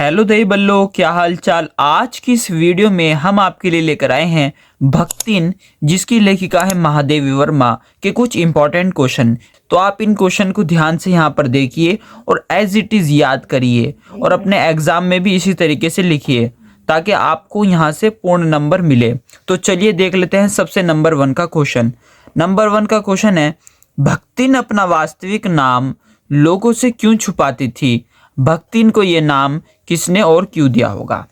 Hello दही बल्लो, क्या हाल चाल। आज की इस वीडियो में हम आपके लिए लेकर आए हैं भक्तिन, जिसकी लेखिका है महादेवी वर्मा के कुछ इंपॉर्टेंट क्वेश्चन। तो आप इन क्वेश्चन को ध्यान से यहाँ पर देखिए और एज इट इज़ याद करिए और अपने एग्जाम में भी इसी तरीके से लिखिए ताकि आपको यहाँ से पूर्ण नंबर मिले। तो चलिए देख लेते हैं सबसे नंबर 1 का क्वेश्चन। नंबर 1 का क्वेश्चन है, भक्तिन अपना वास्तविक नाम लोगों से क्यों छुपाती थी? भक्तिन को ये नाम किसने और क्यों दिया होगा?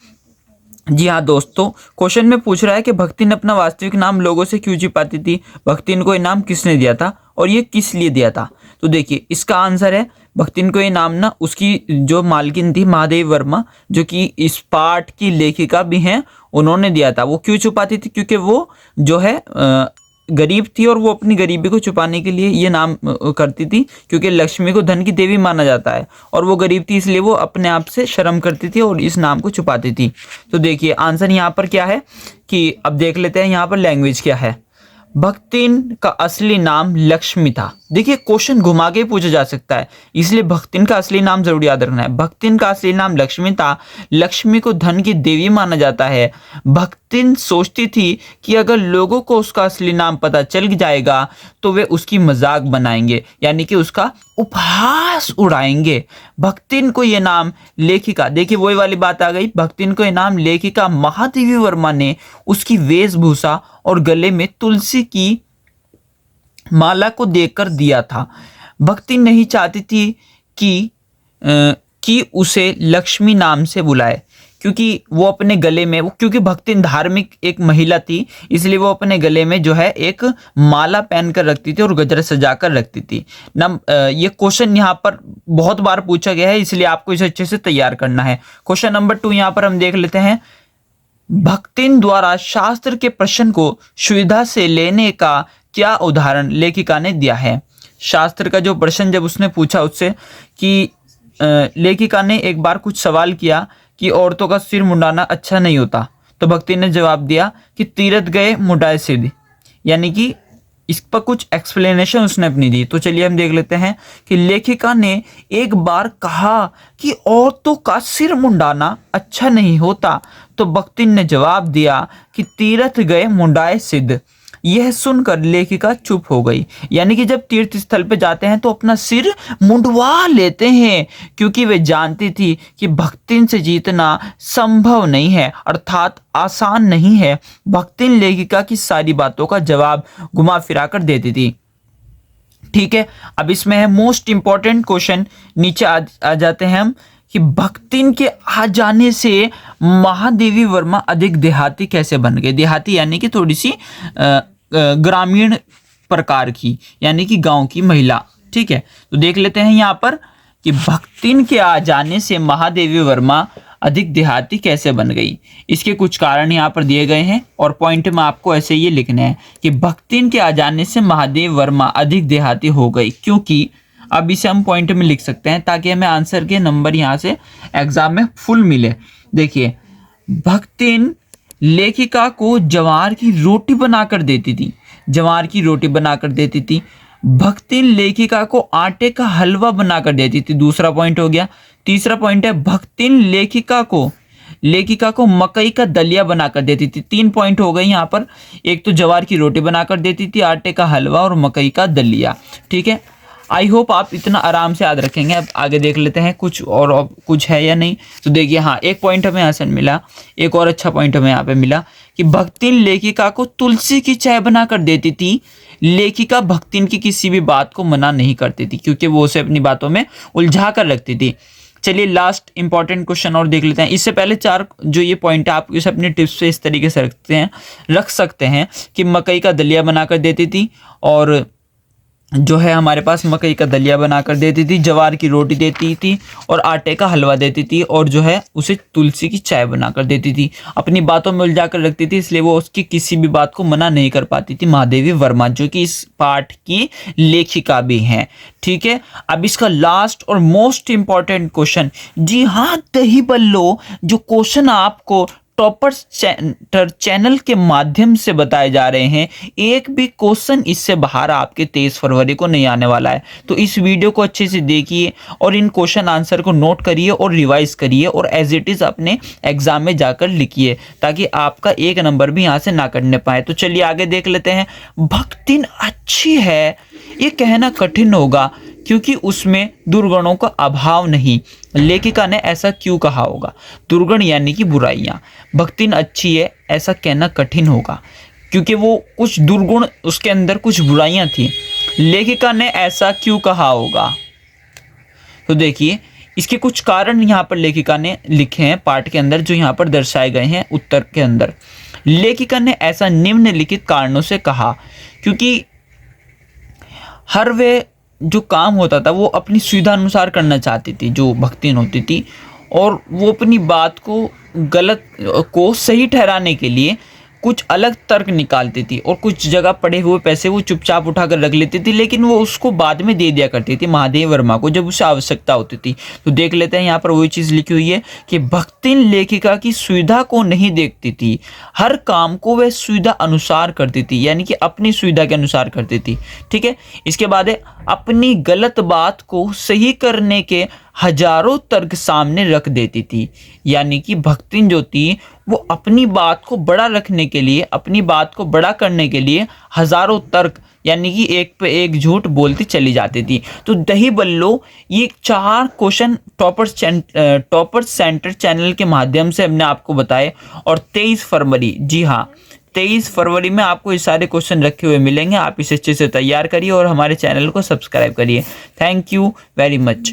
जी हाँ दोस्तों, क्वेश्चन में पूछ रहा है कि भक्तिन अपना वास्तविक नाम लोगों से क्यों छिपाती थी, भक्तिन को ये नाम किसने दिया था और ये किस लिए दिया था। तो देखिए इसका आंसर है, भक्तिन को ये नाम ना उसकी जो मालकिन थी महादेवी वर्मा, जो कि इस पाठ की लेखिका भी हैं, उन्होंने दिया था। वो क्यों छुपाती थी? क्योंकि वो जो है गरीब थी और वो अपनी गरीबी को छुपाने के लिए ये नाम करती थी, क्योंकि लक्ष्मी को धन की देवी माना जाता है और वो गरीब थी, इसलिए वो अपने आप से शर्म करती थी और इस नाम को छुपाती थी। तो देखिए आंसर यहाँ पर क्या है कि अब देख लेते हैं यहाँ पर लैंग्वेज क्या है। भक्तिन का असली नाम लक्ष्मी था। देखिए क्वेश्चन घुमा के पूछा जा सकता है, इसलिए भक्तिन का असली नाम जरूर याद रखना है। भक्तिन का असली नाम लक्ष्मी था। लक्ष्मी को धन की देवी माना जाता है। भक्तिन सोचती थी कि अगर लोगों को उसका असली नाम पता चल जाएगा तो वे उसकी मजाक बनाएंगे, यानी कि उसका उपहास उड़ाएंगे। भक्तिन को ये नाम लेखिका, देखिए वही वाली बात आ गई, भक्तिन को ये नाम लेखिका महादेवी वर्मा ने उसकी वेशभूषा और गले में तुलसी की माला को देखकर दिया था। भक्तिन नहीं चाहती थी कि उसे लक्ष्मी नाम से बुलाए, क्योंकि वो अपने गले में क्योंकि भक्तिन धार्मिक एक महिला थी, इसलिए वो अपने गले में जो है एक माला पहन कर रखती थी और गजरा सजा कर रखती थी। ये क्वेश्चन यहाँ पर बहुत बार पूछा गया है, इसलिए आपको इसे अच्छे से तैयार करना है। क्वेश्चन नंबर 2 यहाँ पर हम देख लेते हैं। भक्तिन द्वारा शास्त्र के प्रश्न को सुविधा से लेने का क्या उदाहरण लेखिका ने दिया है? शास्त्र का जो प्रश्न जब उसने पूछा उससे कि लेखिका ने एक बार कुछ सवाल किया कि औरतों का सिर मुंडाना अच्छा नहीं होता, तो भक्तिन ने जवाब दिया कि तीरथ गए मुंडाए सिर, यानी कि इस पर कुछ एक्सप्लेनेशन उसने अपनी दी। तो चलिए हम देख लेते हैं कि लेखिका ने एक बार कहा कि औरतों का सिर मुंडाना अच्छा नहीं होता, तो भक्तिन ने जवाब दिया कि तीरथ गए मुंडाए सिद्ध। यह सुनकर लेखिका चुप हो गई, यानी कि जब तीर्थ स्थल पे जाते हैं तो अपना सिर मुंडवा लेते हैं, क्योंकि वे जानती थी कि भक्तिन से जीतना संभव नहीं है, अर्थात आसान नहीं है। भक्तिन लेखिका की सारी बातों का जवाब घुमा फिरा कर देती थी। ठीक है, अब इसमें है मोस्ट इंपॉर्टेंट क्वेश्चन, नीचे आ जाते हैं हम कि भक्तिन के आ जाने से महादेवी वर्मा अधिक देहाती कैसे बन गए? देहाती यानी कि थोड़ी सी ग्रामीण प्रकार की, यानी कि गांव की महिला। ठीक है, तो देख लेते हैं यहाँ पर कि भक्तिन के आ जाने से महादेवी वर्मा अधिक देहाती कैसे बन गई। इसके कुछ कारण यहाँ पर दिए गए हैं और पॉइंट में आपको ऐसे ये लिखना है कि भक्तिन के आ जाने से महादेवी वर्मा अधिक देहाती हो गई, क्योंकि अब इसे हम पॉइंट में लिख सकते हैं ताकि हमें आंसर के नंबर यहाँ से एग्जाम में फुल मिले। देखिए, भक्तिन लेखिका को जवार की रोटी बनाकर देती थी। जवार की रोटी बनाकर देती थी। भक्तिन लेखिका को आटे का हलवा बनाकर देती थी। दूसरा पॉइंट हो गया। तीसरा पॉइंट है, भक्तिन लेखिका को मकई का दलिया बनाकर देती थी। 3 पॉइंट हो गए यहाँ पर। एक तो जवार की रोटी बनाकर देती थी, आटे का हलवा और मकई का दलिया। ठीक है, आई होप आप इतना आराम से याद रखेंगे। अब आगे देख लेते हैं कुछ और कुछ है या नहीं। तो देखिए, हाँ एक पॉइंट हमें यहाँ से मिला, एक और अच्छा पॉइंट हमें यहाँ पे मिला कि भक्तिन लेखिका को तुलसी की चाय बनाकर देती थी। लेखिका भक्तिन की किसी भी बात को मना नहीं करती थी, क्योंकि वो उसे अपनी बातों में उलझा कर रखती थी। चलिए लास्ट इंपॉर्टेंट क्वेश्चन और देख लेते हैं। इससे पहले 4 जो ये पॉइंट है आप इसे अपने टिप्स पे इस तरीके से रख सकते हैं कि मकई का दलिया बनाकर देती थी, और जो है हमारे पास मकई का दलिया बनाकर देती थी, जवार की रोटी देती थी और आटे का हलवा देती थी, और जो है उसे तुलसी की चाय बनाकर देती थी। अपनी बातों में उलझा कर रखती थी, इसलिए वो उसकी किसी भी बात को मना नहीं कर पाती थी महादेवी वर्मा, जो कि इस पाठ की लेखिका भी हैं। ठीक है, अब इसका लास्ट और मोस्ट इंपॉर्टेंट क्वेश्चन, जी हाँ दही बल्लो, जो क्वेश्चन आपको टॉपर्स सेंटर चैनल के माध्यम से बताए जा रहे हैं। एक भी क्वेश्चन इससे बाहर आपके 23 फरवरी को नहीं आने वाला है। तो इस वीडियो को अच्छे से देखिए और इन क्वेश्चन आंसर को नोट करिए और रिवाइज करिए और एज इट इज अपने एग्जाम में जाकर लिखिए, ताकि आपका एक नंबर भी यहाँ से ना कटने पाए। तो चलिए आगे देख लेते हैं। भक्तिन अच्छी है ये कहना कठिन होगा क्योंकि उसमें दुर्गुणों का अभाव नहीं। लेखिका ने ऐसा क्यों कहा होगा? दुर्गुण यानी कि बुराइयां। भक्तिन अच्छी है ऐसा कहना कठिन होगा क्योंकि वो कुछ दुर्गुण, उसके अंदर कुछ बुराइयां थी। लेखिका ने ऐसा क्यों कहा होगा? तो देखिए इसके कुछ कारण यहाँ पर लेखिका ने लिखे हैं पाठ के अंदर, जो यहाँ पर दर्शाए गए हैं उत्तर के अंदर। लेखिका ने ऐसा निम्नलिखित कारणों से कहा क्योंकि हर वे जो काम होता था वो अपनी सुविधा अनुसार करना चाहती थी, जो भक्तिन होती थी, और वो अपनी बात को गलत को सही ठहराने के लिए कुछ अलग तर्क निकालती थी और कुछ जगह पड़े हुए पैसे वो चुपचाप उठाकर रख लेती थी, लेकिन वो उसको बाद में दे दिया करती थी महादेव वर्मा को जब उसे आवश्यकता होती थी। तो देख लेते हैं यहाँ पर वही चीज़ लिखी हुई है कि भक्तिन लेखिका की सुविधा को नहीं देखती थी, हर काम को वह सुविधा अनुसार करती थी, यानी कि अपनी सुविधा के अनुसार करती थी। ठीक है, इसके बाद है अपनी गलत बात को सही करने के हजारों तर्क सामने रख देती थी। यानी कि भक्तिन जो थी वो अपनी बात को बड़ा रखने के लिए, अपनी बात को बड़ा करने के लिए हजारों तर्क यानी कि एक पे एक झूठ बोलती चली जाती थी। तो दही बल्लो ये 4 क्वेश्चन टॉपर्स सेंटर चैनल के माध्यम से हमने आपको बताए। और 23 फरवरी, जी हाँ 23 फरवरी में आपको ये सारे क्वेश्चन रखे हुए मिलेंगे। आप इसे अच्छे से तैयार करिए और हमारे चैनल को सब्सक्राइब करिए। Thank you very much.